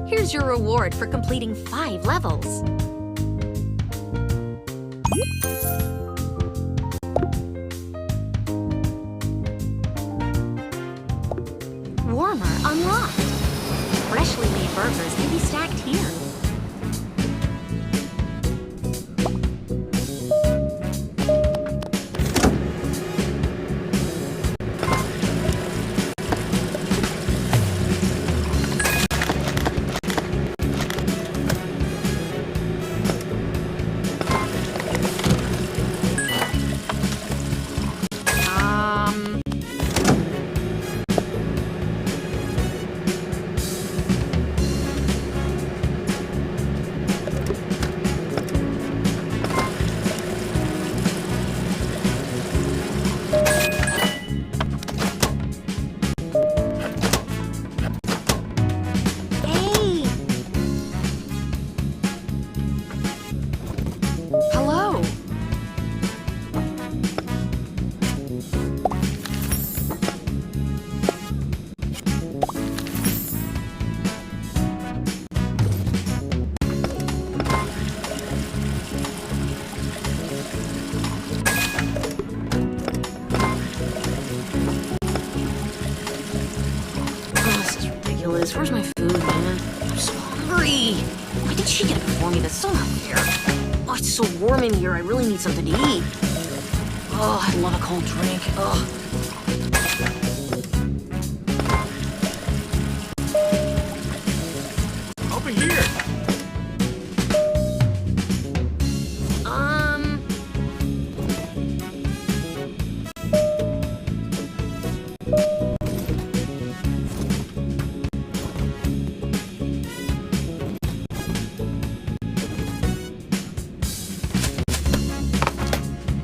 Here's your reward for completing 5 levels. Warmer unlocked. Freshly made burgers can be stacked here. Hello. Oh, this is ridiculous. Where's my food, man? I'm so hungry. Why did she get it before me? That's so not fair. Oh, it's so warm in here. I really need something to eat. Oh, I love a cold drink. Oh. Over here.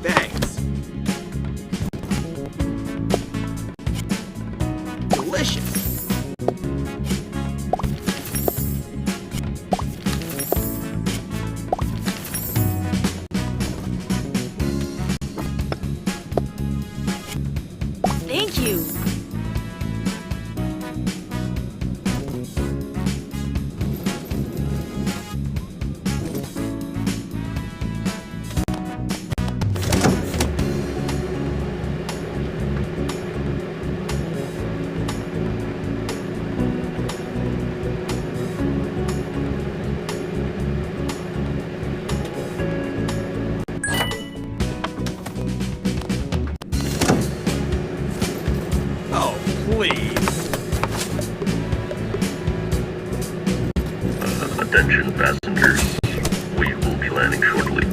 Thanks. Delicious. Thank you. Oh, please. Attention passengers, we will be landing shortly.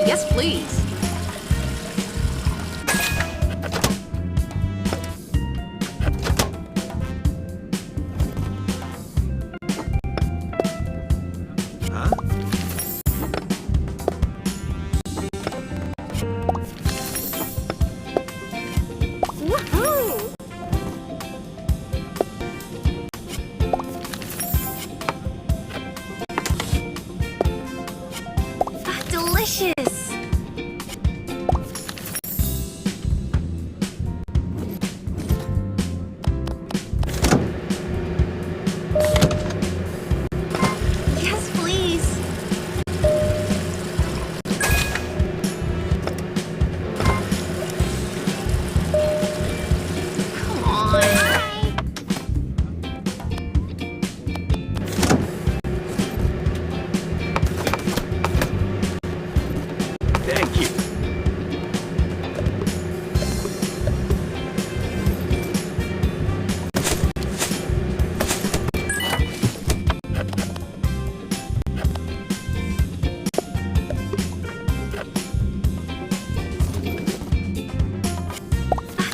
Yes, please. Huh? Woohoo! Delicious! Yes, please! Come on! Thank you.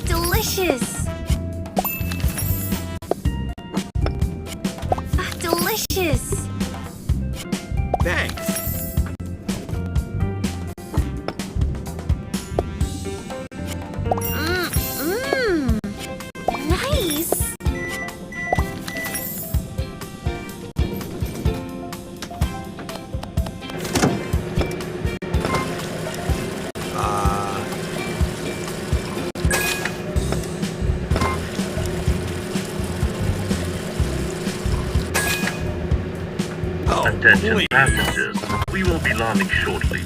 Delicious! Delicious! Thanks. Mmm, nice! Oh, Attention please. passengers, we will be landing shortly.